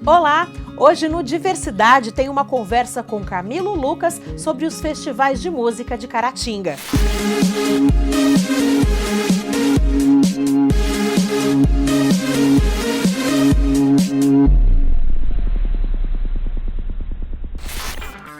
Olá! Hoje no Diversidade tem uma conversa com Camilo Lucas sobre os festivais de música de Caratinga.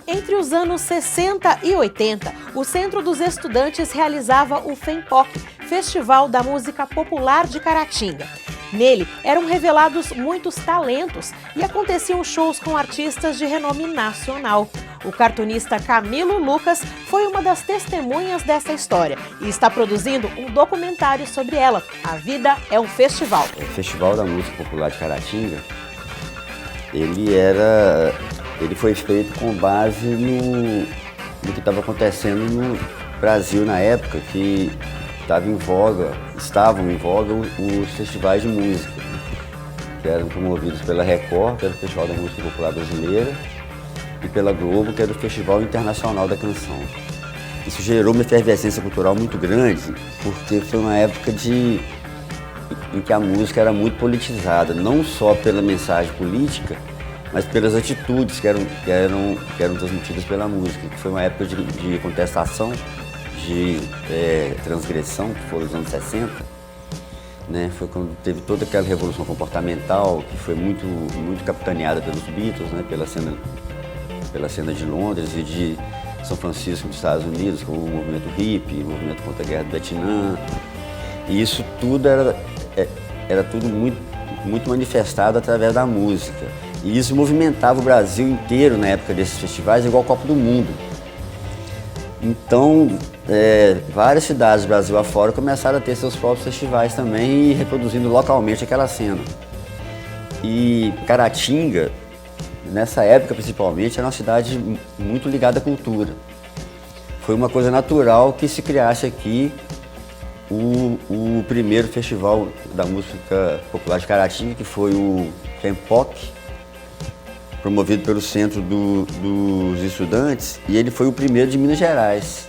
Entre os anos 60 e 80, o Centro dos Estudantes realizava o FEMPOC, Festival da Música Popular de Caratinga. Nele eram revelados muitos talentos e aconteciam shows com artistas de renome nacional. O cartunista Camilo Lucas foi uma das testemunhas dessa história e está produzindo um documentário sobre ela. A Vida é um Festival. O Festival da Música Popular de Caratinga, ele foi feito com base no que estava acontecendo no Brasil na época, que estavam em voga os festivais de música, que eram promovidos pela Record, que era o Festival da Música Popular Brasileira, e pela Globo, que era o Festival Internacional da Canção. Isso gerou uma efervescência cultural muito grande, porque foi uma época em que a música era muito politizada, não só pela mensagem política, mas pelas atitudes que eram transmitidas pela música. Foi uma época de contestação, de transgressão, que foram os anos 60, né? Foi quando teve toda aquela revolução comportamental, que foi muito capitaneada pelos Beatles, né? pela cena de Londres e de São Francisco, dos Estados Unidos, com o movimento hippie, o movimento contra a guerra do Vietnã. E isso tudo era tudo muito manifestado através da música. E isso movimentava o Brasil inteiro na época desses festivais, igual a Copa do Mundo. Então, várias cidades do Brasil afora começaram a ter seus próprios festivais também e reproduzindo localmente aquela cena. E Caratinga, nessa época principalmente, era uma cidade muito ligada à cultura. Foi uma coisa natural que se criasse aqui o primeiro festival da música popular de Caratinga, que foi o FEMPOC, promovido pelo Centro dos Estudantes, e ele foi o primeiro de Minas Gerais.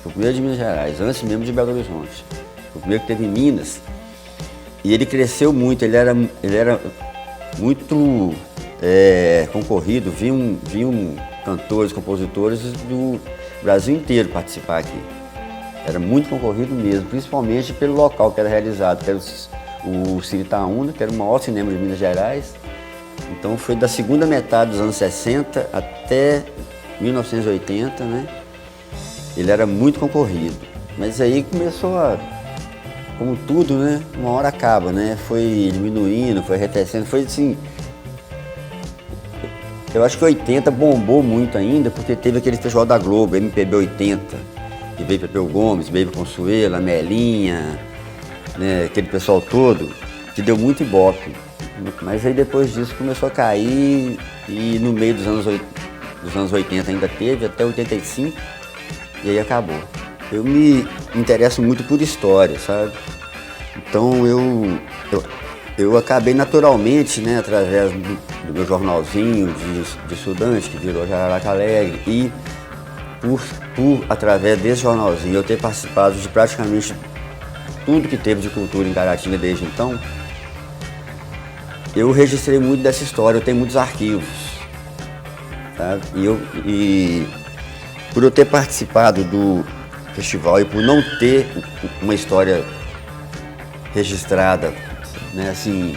O primeiro de Minas Gerais, antes mesmo de Belo Horizonte. O primeiro que teve em Minas. E ele cresceu muito, ele era muito concorrido, vinham cantores, compositores do Brasil inteiro participar aqui. Era muito concorrido mesmo, principalmente pelo local que era realizado, que era o Cine Itaúna, que era o maior cinema de Minas Gerais. Então foi da segunda metade dos anos 60 até 1980, né? Ele era muito concorrido. Mas aí começou como tudo, né? Uma hora acaba, né? Foi diminuindo, foi arrefecendo, foi assim... Eu acho que 80 bombou muito ainda, porque teve aquele festival da Globo, MPB 80, que veio Pepeu Gomes, veio Consuelo, Melinha, né? Aquele pessoal todo, que deu muito ibope. Mas aí depois disso começou a cair e no meio dos anos 80 ainda teve, até 85, e aí acabou. Eu me interesso muito por história, sabe? Então eu acabei naturalmente, né, através do meu jornalzinho de estudante, que virou Jararaca Alegre, e através desse jornalzinho eu ter participado de praticamente tudo que teve de cultura em Caratinga desde então, eu registrei muito dessa história, eu tenho muitos arquivos, sabe? E por eu ter participado do festival e por não ter uma história registrada, né, assim,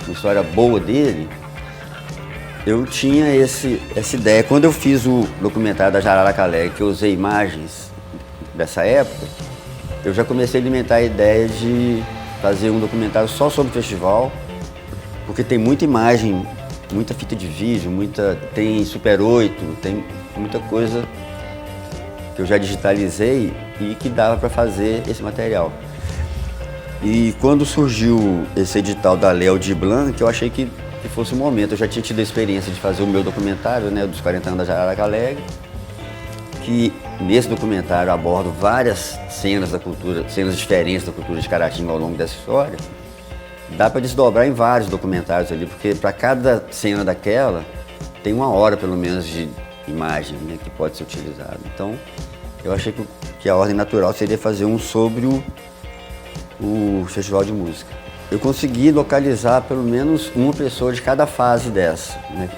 uma história boa dele, eu tinha essa ideia. Quando eu fiz o documentário da Jararaca Alegre, que eu usei imagens dessa época, eu já comecei a alimentar a ideia de fazer um documentário só sobre o festival, porque tem muita imagem, muita fita de vídeo, tem Super 8, tem muita coisa que eu já digitalizei e que dava para fazer esse material. E quando surgiu esse edital da Léo de Blanc, eu achei que fosse o momento. Eu já tinha tido a experiência de fazer o meu documentário, né, dos 40 anos da Jararaca Alegre, que nesse documentário abordo várias cenas da cultura, cenas diferentes da cultura de Caratinga ao longo dessa história. Dá para desdobrar em vários documentários ali, porque para cada cena daquela tem uma hora pelo menos de imagem, né, que pode ser utilizada. Então eu achei que a ordem natural seria fazer um sobre o Festival de Música. eu consegui localizar pelo menos uma pessoa de cada fase dessa, né?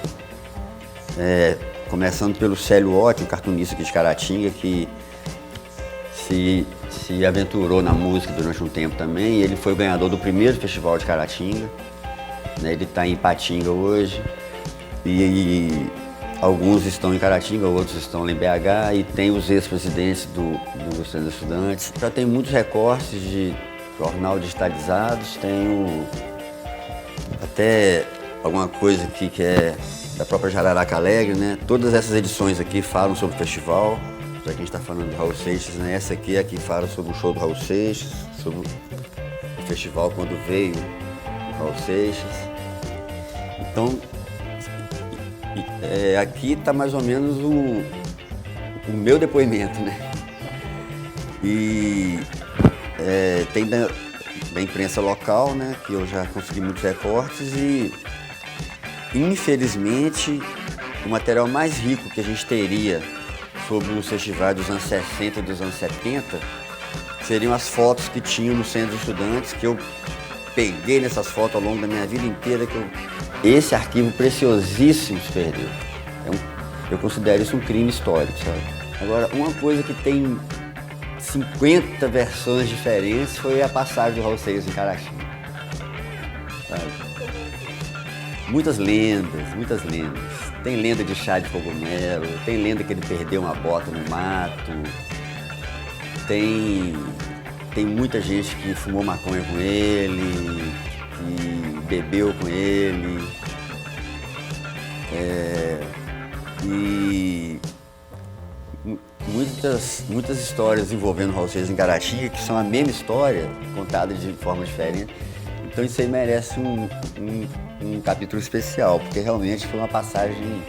Começando pelo Célio Otti, um cartunista aqui de Caratinga, que se aventurou na música durante um tempo também. Ele foi o ganhador do primeiro festival de Caratinga, né? Ele está em Ipatinga hoje, e alguns estão em Caratinga, outros estão em BH, e tem os ex-presidentes do Centro dos Estudantes. Já tem muitos recortes de jornal digitalizados, tenho até alguma coisa aqui que é da própria Jararaca Alegre, né? Todas essas edições aqui falam sobre o festival, já que a gente está falando do Raul Seixas, né? Essa aqui é que fala sobre o show do Raul Seixas, sobre o festival quando veio o Raul Seixas. Então, aqui está mais ou menos o meu depoimento, né? E tem da imprensa local, né? Que eu já consegui muitos recortes e, infelizmente, o material mais rico que a gente teria sobre os festivais dos anos 60 e dos anos 70 seriam as fotos que tinham no Centro dos Estudantes, que eu peguei nessas fotos ao longo da minha vida inteira, esse arquivo preciosíssimo se perdeu. Eu considero isso um crime histórico, sabe? Agora, uma coisa que tem 50 versões diferentes foi a passagem do Raul Seixas em Caratinga, sabe? Muitas lendas, muitas lendas. Tem lenda de chá de cogumelo, tem lenda que ele perdeu uma bota no mato, tem muita gente que fumou maconha com ele, que bebeu com ele, e muitas histórias envolvendo o Raul Seixas em Caratinga, que são a mesma história, contada de forma diferente. Então isso aí merece um capítulo especial, porque realmente foi uma passagem,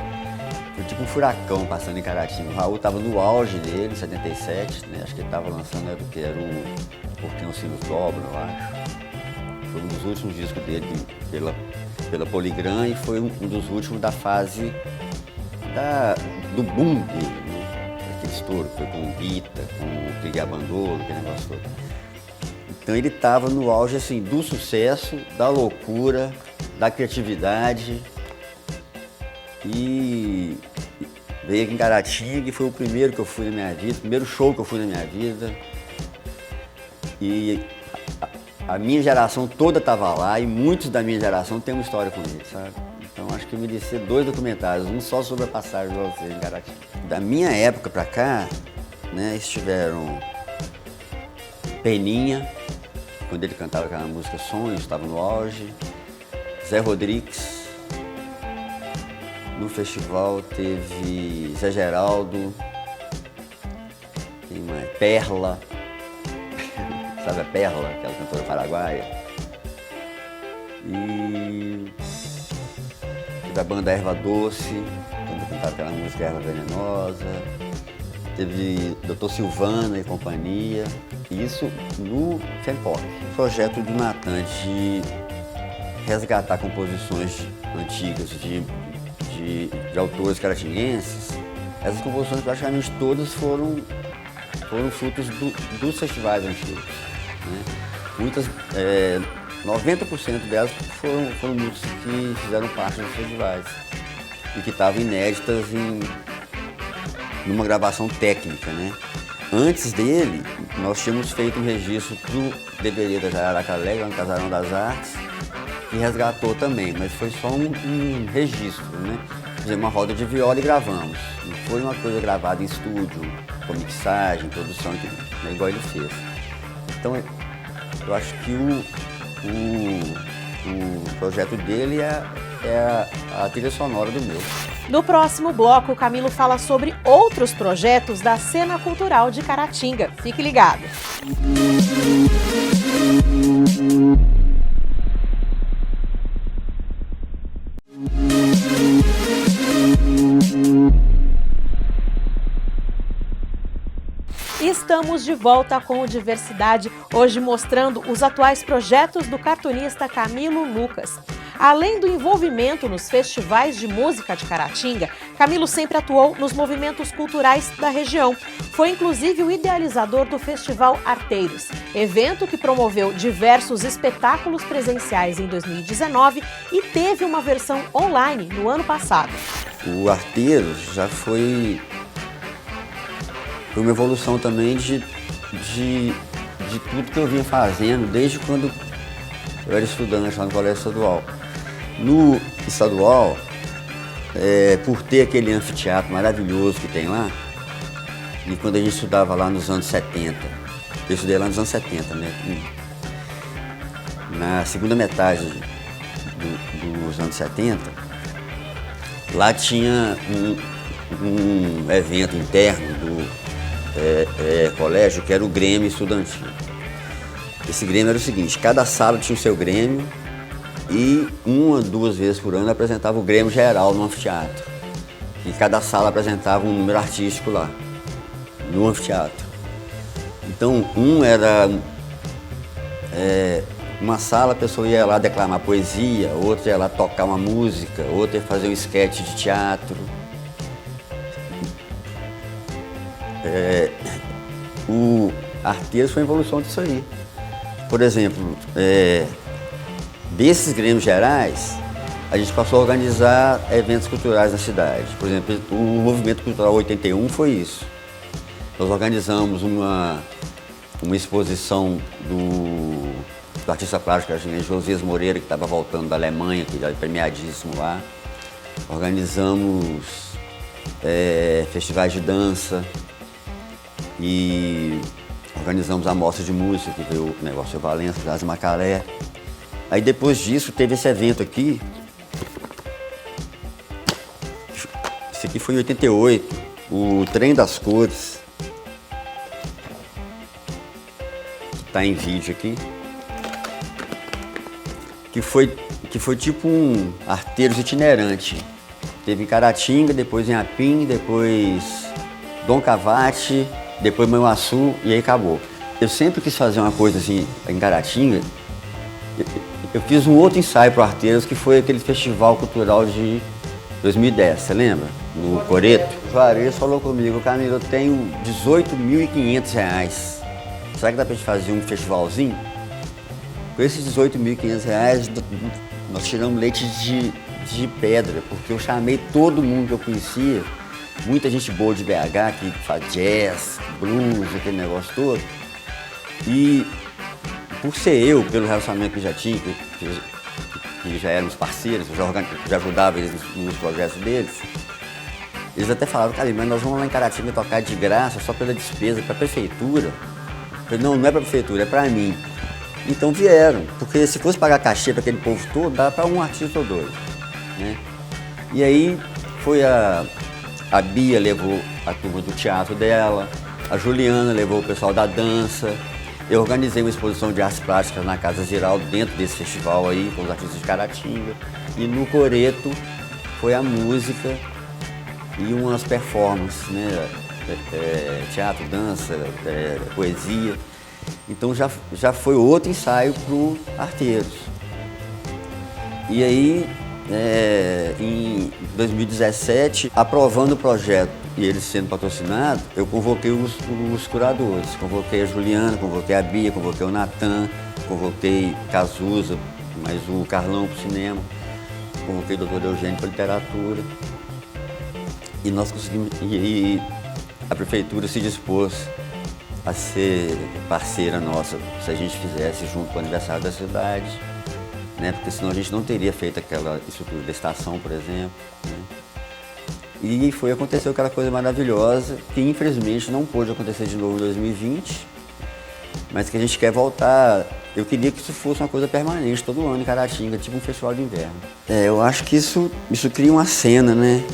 foi tipo um furacão passando em Caratinga. O Raul estava no auge dele, em 77, né? Acho que ele estava lançando, era o Porque os Sinos Dobram, eu acho. Foi um dos últimos discos dele pela Poligram e foi um dos últimos da fase do boom dele, né? Aquele estouro, foi com o Rita, com o Trigueiro Bandolo, aquele negócio todo. Então ele estava no auge assim, do sucesso, da loucura, da criatividade, e veio aqui em Caratinga e foi o primeiro que eu fui na minha vida, o primeiro show que eu fui na minha vida. E a minha geração toda estava lá e muitos da minha geração têm uma história com ele, sabe? Então acho que eu mereci 2 documentários, um só sobre a passagem do Raul Seixas em Caratinga. Da minha época para cá, né, estiveram Peninha, quando ele cantava aquela música Sonhos, estava no auge. Zé Rodrigues. No festival teve Zé Geraldo, quem mais? Perla, sabe a Perla, aquela cantora paraguaia. E teve a banda Erva Doce, quando cantava aquela música Erva Venenosa. Teve Dr. Silvana e companhia. Isso no FEMPOC. O projeto do Natan de resgatar composições antigas de autores caratinguenses, essas composições praticamente todas foram frutos dos festivais antigos, né? Muitas, 90% delas foram músicas que fizeram parte dos festivais e que estavam inéditas numa gravação técnica, né? Antes dele, nós tínhamos feito um registro do DVD da Jararaca Alegre, no Casarão das Artes, que resgatou também, mas foi só um registro, né? Fizemos uma roda de viola e gravamos. Não foi uma coisa gravada em estúdio, com mixagem, produção, né, igual ele fez. Então, eu acho que o projeto dele é a trilha sonora do meu. No próximo bloco, o Camilo fala sobre outros projetos da cena cultural de Caratinga. Fique ligado. Estamos de volta com o Diversidade, hoje mostrando os atuais projetos do cartunista Camilo Lucas. Além do envolvimento nos festivais de música de Caratinga, Camilo sempre atuou nos movimentos culturais da região. Foi inclusive o idealizador do Festival Arteiros, evento que promoveu diversos espetáculos presenciais em 2019 e teve uma versão online no ano passado. O Arteiros já foi uma evolução também de tudo que eu vinha fazendo desde quando eu era estudante lá no Colégio Estadual. No estadual, por ter aquele anfiteatro maravilhoso que tem lá, e quando a gente estudava lá nos anos 70, eu estudei lá nos anos 70, né? Na segunda metade dos anos 70, lá tinha um evento interno do colégio que era o Grêmio Estudantil. Esse Grêmio era o seguinte: cada sala tinha o seu Grêmio e 1 a 2 vezes por ano apresentava o Grêmio geral no anfiteatro. E cada sala apresentava um número artístico lá, no anfiteatro. Então, era uma sala, a pessoa ia lá declamar poesia, outra ia lá tocar uma música, outra ia fazer um esquete de teatro. O Arteiros foi a evolução disso aí. Por exemplo, desses grêmios gerais, a gente passou a organizar eventos culturais na cidade. Por exemplo, o Movimento Cultural 81 foi isso. Nós organizamos uma exposição do artista plástico argentino Josias Moreira, que estava voltando da Alemanha, que já é premiadíssimo lá. Organizamos festivais de dança e organizamos a mostra de música, que veio o Negócio Valença, Jazz Macaré. Aí depois disso teve esse evento aqui. Esse aqui foi em 88, o Trem das Cores. Está em vídeo aqui. Que foi tipo um Arteiros itinerante. Teve em Caratinga, depois em Apim, depois Dom Cavate, depois Manhuaçu e aí acabou. Eu sempre quis fazer uma coisa assim em Caratinga. Eu fiz um outro ensaio para o Arteiros, que foi aquele festival cultural de 2010, você lembra? No Coreto. O Juarez falou comigo: Camilo, eu tenho R$18.500. Será que dá para gente fazer um festivalzinho? Com esses R$18.500, nós tiramos leite de pedra, porque eu chamei todo mundo que eu conhecia, muita gente boa de BH, que faz jazz, blues, aquele negócio todo. E por ser eu, pelo relacionamento que já tinha, que já éramos parceiros, eu já ajudava eles nos projetos deles, eles até falaram: cara, mas nós vamos lá em Caratinga tocar de graça, só pela despesa, para a prefeitura. Eu falei: não, não é para a prefeitura, é para mim. Então vieram, porque se fosse pagar cachê para aquele povo todo, dá para um artista ou dois, né? E aí foi a Bia levou a turma do teatro dela, a Juliana levou o pessoal da dança. Eu organizei uma exposição de artes plásticas na Casa Ziraldo, dentro desse festival aí, com os artistas de Caratinga. E no Coreto foi a música e umas performances, né? Teatro, dança, poesia. Então já foi outro ensaio para o Arteiros. E aí, em 2017, aprovando o projeto e ele sendo patrocinado, eu convoquei os curadores. Convoquei a Juliana, convoquei a Bia, convoquei o Natan, convoquei Cazuza, mas o Carlão para o cinema, convoquei o Dr. Eugênio para literatura. E nós conseguimos. E a prefeitura se dispôs a ser parceira nossa, se a gente fizesse junto com o aniversário da cidade, né? Porque senão a gente não teria feito aquela estrutura da estação, por exemplo, né? E aconteceu aquela coisa maravilhosa, que infelizmente não pôde acontecer de novo em 2020, mas que a gente quer voltar. Eu queria que isso fosse uma coisa permanente, todo ano em Caratinga, tipo um festival de inverno. Eu acho que isso cria uma cena, né?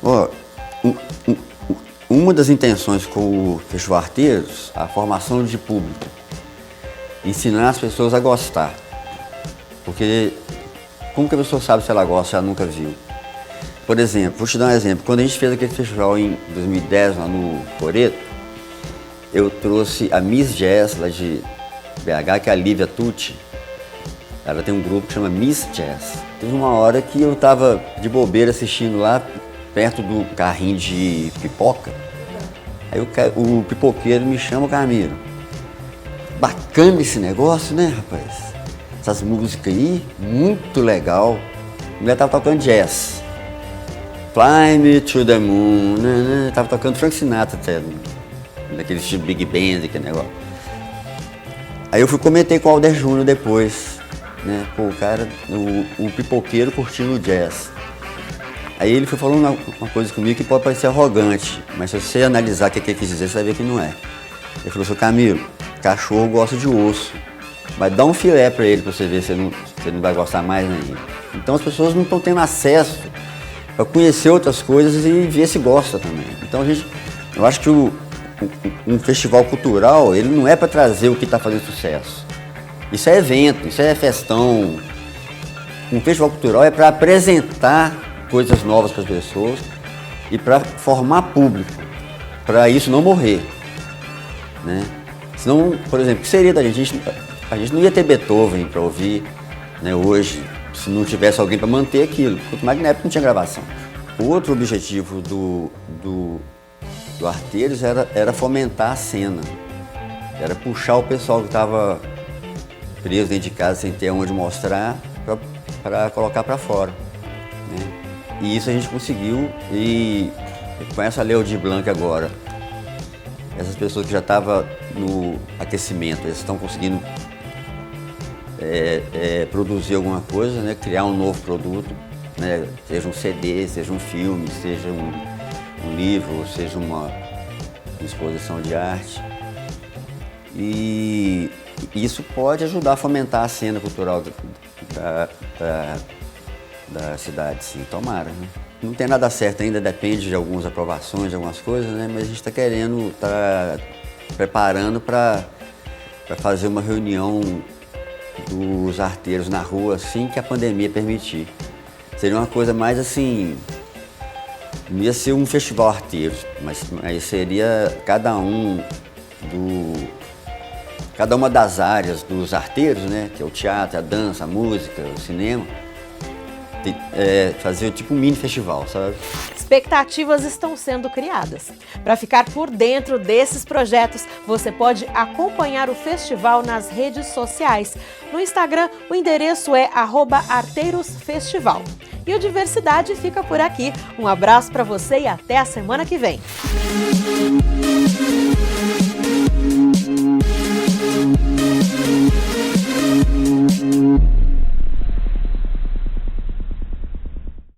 Ó, uma das intenções com o Festival Arteiros, a formação de público, ensinar as pessoas a gostar. Porque como que a pessoa sabe se ela gosta, se ela nunca viu? Por exemplo, vou te dar um exemplo. Quando a gente fez aquele festival em 2010, lá no Coreto, eu trouxe a Miss Jazz lá de BH, que é a Lívia Tucci, Ela tem um grupo que chama Miss Jazz. Teve uma hora que eu tava de bobeira assistindo lá, perto do carrinho de pipoca. Aí o pipoqueiro me chama, Camilo. Bacana esse negócio, né, rapaz? Essas músicas aí, muito legal. A mulher tava tocando jazz. Fly Me to the Moon, né? Tava tocando Frank Sinatra até, daquele estilo Big Band, aquele negócio. Aí eu comentei com o Alder Júnior depois, né? Pô, o cara, o pipoqueiro curtindo o jazz. Aí ele foi falando uma coisa comigo que pode parecer arrogante, mas se você analisar o que ele quis dizer, você vai ver que não é. Ele falou assim, Camilo, cachorro gosta de osso, mas dá um filé pra ele pra você ver se ele não vai gostar mais ainda. Então as pessoas não estão tendo acesso para conhecer outras coisas e ver se gosta também. Então eu acho que um festival cultural, ele não é para trazer o que está fazendo sucesso. Isso é evento, isso é festão. Um festival cultural é para apresentar coisas novas para as pessoas e para formar público, para isso não morrer, né? Senão, por exemplo, o que seria da gente? A gente não ia ter Beethoven para ouvir, né, hoje, se não tivesse alguém para manter aquilo. Quanto mais que na época não tinha gravação. O outro objetivo do Arteiros era fomentar a cena, era puxar o pessoal que estava preso dentro de casa sem ter onde mostrar para colocar para fora, né? E isso a gente conseguiu, e com essa Lei Aldir Blanc agora, essas pessoas que já estavam no aquecimento, eles estão conseguindo produzir alguma coisa, né? Criar um novo produto, né? Seja um CD, seja um filme, seja um livro, seja uma exposição de arte. E isso pode ajudar a fomentar a cena cultural da cidade, sim, tomara, né? Não tem nada certo ainda, depende de algumas aprovações, de algumas coisas, né? Mas a gente está querendo, está preparando para fazer uma reunião dos arteiros na rua assim que a pandemia permitir. Seria uma coisa mais assim, não ia ser um festival arteiros, mas seria cada uma das áreas dos arteiros, né, que é o teatro, a dança, a música, o cinema, fazer tipo um mini festival, sabe? Expectativas estão sendo criadas. Para ficar por dentro desses projetos, você pode acompanhar o festival nas redes sociais. No Instagram, o endereço é @arteirosfestival. E o Diversidade fica por aqui. Um abraço para você e até a semana que vem.